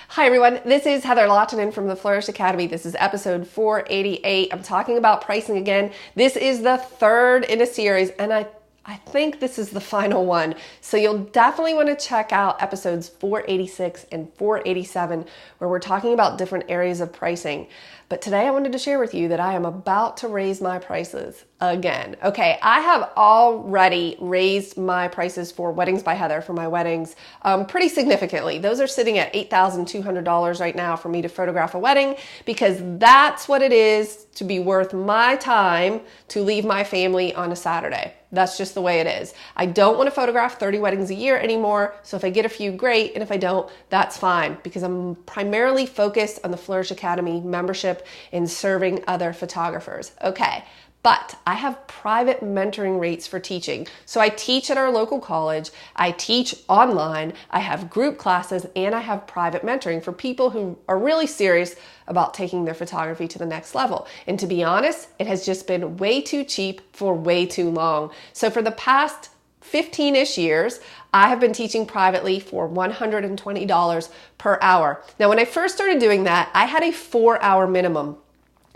Hi everyone, this is Heather Lottinen from the Flourish Academy. This is episode 488. I'm talking about pricing again. This is the third in a series, and I think this is the final one. So you'll definitely want to check out episodes 486 and 487, where we're talking about different areas of pricing. But today I wanted to share with you that I am about to raise my prices again. Okay, I have already raised my prices for Weddings by Heather, for my weddings, pretty significantly. Those are sitting at $8,200 right now for me to photograph a wedding, because that's what it is to be worth my time to leave my family on a Saturday. That's just the way it is. I don't want to photograph 30 weddings a year anymore. So if I get a few, great. And if I don't, that's fine, because I'm primarily focused on the Flourish Academy membership and serving other photographers. Okay. But I have private mentoring rates for teaching. So I teach at our local college, I teach online, I have group classes, and I have private mentoring for people who are really serious about taking their photography to the next level. And to be honest, it has just been way too cheap for way too long. So for the past 15-ish years, I have been teaching privately for $120 per hour. Now, when I first started doing that, I had a 4-hour minimum.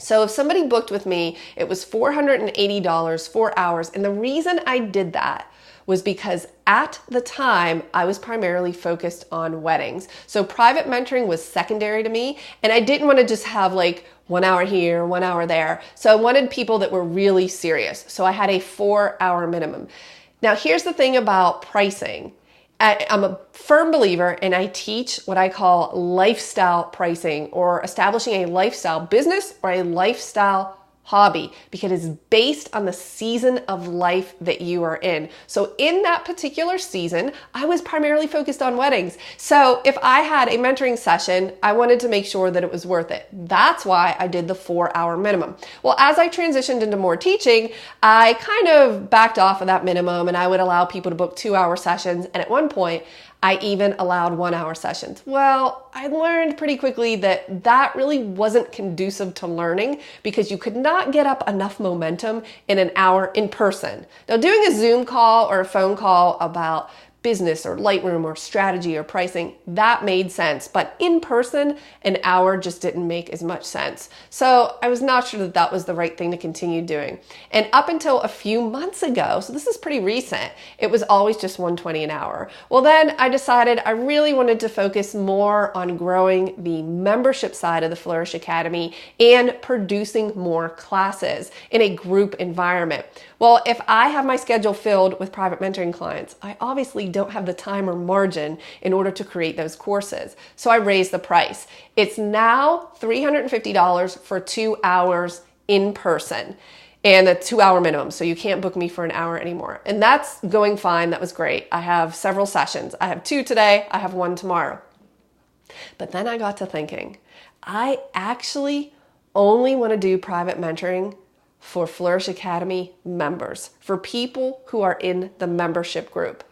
So if somebody booked with me, it was $480 4 hours. And the reason I did that was because at the time, I was primarily focused on weddings. So private mentoring was secondary to me. And I didn't want to just have like 1 hour here, 1 hour there. So I wanted people that were really serious. So I had a 4-hour minimum. Now, here's the thing about pricing. I'm a firm believer, and I teach what I call lifestyle pricing, or establishing a lifestyle business or a lifestyle hobby, because it's based on the season of life that you are in. So in that particular season, I was primarily focused on weddings. So if I had a mentoring session, I wanted to make sure that it was worth it. That's why I did the 4-hour minimum. Well, as I transitioned into more teaching, I kind of backed off of that minimum, and I would allow people to book 2-hour sessions. And at one point, I even allowed 1-hour sessions. Well, I learned pretty quickly that that really wasn't conducive to learning, because you could not get up enough momentum in an hour in person. Now, doing a Zoom call or a phone call about business or Lightroom or strategy or pricing, that made sense. But in person, an hour just didn't make as much sense. So I was not sure that that was the right thing to continue doing. And up until a few months ago, so this is pretty recent, it was always just $120 an hour. Well, then I decided I really wanted to focus more on growing the membership side of the Flourish Academy and producing more classes in a group environment. Well, if I have my schedule filled with private mentoring clients, I obviously don't have the time or margin in order to create those courses. So I raised the price. It's now $350 for 2 hours in person, and a 2-hour minimum. So you can't book me for an hour anymore. And that's going fine. That was great. I have several sessions. I have 2 today. I have 1 tomorrow. But then I got to thinking, I actually only want to do private mentoring for Flourish Academy members, for people who are in the membership group.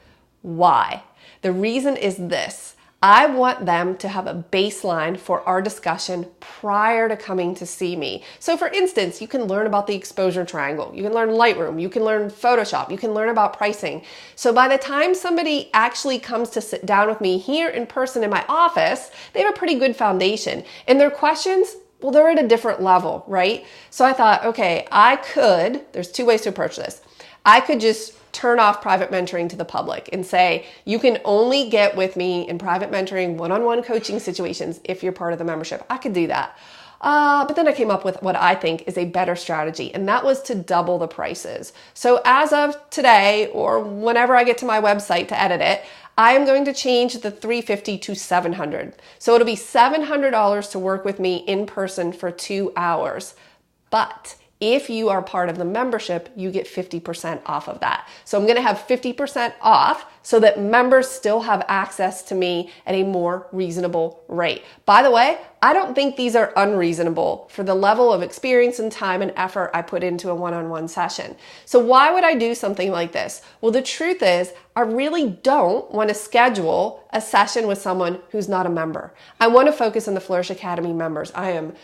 Why? The reason is this. I want them to have a baseline for our discussion prior to coming to see me. So for instance, you can learn about the exposure triangle. You can learn Lightroom. You can learn Photoshop. You can learn about pricing. So by the time somebody actually comes to sit down with me here in person in my office, they have a pretty good foundation. And their questions, well, they're at a different level, right? So I thought, okay, there's 2 ways to approach this. I could just turn off private mentoring to the public and say, you can only get with me in private mentoring, one-on-one coaching situations if you're part of the membership. I could do that. But then I came up with what I think is a better strategy, and that was to double the prices. So as of today, or whenever I get to my website to edit it, I am going to change the $350 to $700. So it'll be $700 to work with me in person for 2 hours. But if you are part of the membership, you get 50% off of that. So I'm going to have 50% off so that members still have access to me at a more reasonable rate. By the way, I don't think these are unreasonable for the level of experience and time and effort I put into a one-on-one session. So why would I do something like this? Well, the truth is, I really don't want to schedule a session with someone who's not a member. I want to focus on the Flourish Academy members. I am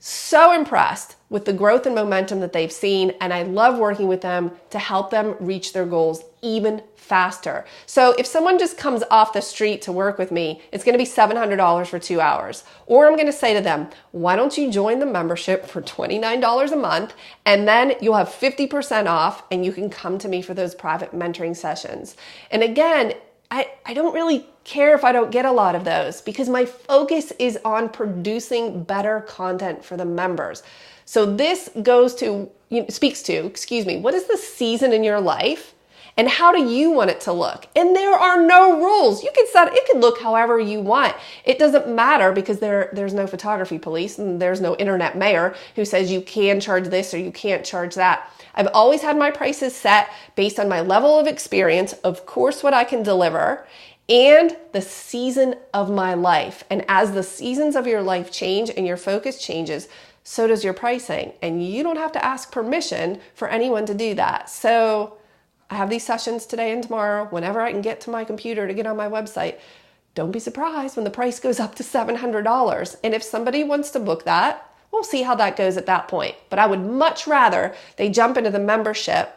so impressed with the growth and momentum that they've seen, and I love working with them to help them reach their goals even faster. So if someone just comes off the street to work with me, it's going to be $700 for 2 hours. Or I'm going to say to them, why don't you join the membership for $29 a month, and then you'll have 50% off, and you can come to me for those private mentoring sessions. And again, I don't really care if I don't get a lot of those, because my focus is on producing better content for the members. So this speaks to, what is the season in your life and how do you want it to look? And there are no rules. You can set it can look however you want. It doesn't matter, because there's no photography police and there's no internet mayor who says you can charge this or you can't charge that. I've always had my prices set based on my level of experience, of course, what I can deliver, and the season of my life. And as the seasons of your life change and your focus changes, so does your pricing. And you don't have to ask permission for anyone to do that. So I have these sessions today and tomorrow, whenever I can get to my computer to get on my website. Don't be surprised when the price goes up to $700. And if somebody wants to book that, we'll see how that goes at that point. But I would much rather they jump into the membership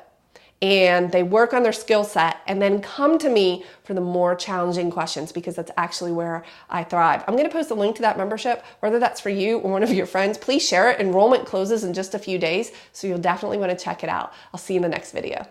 and they work on their skill set and then come to me for the more challenging questions, because that's actually where I thrive. I'm going to post a link to that membership, whether that's for you or one of your friends. Please share it. Enrollment closes in just a few days, so you'll definitely want to check it out. I'll see you in the next video.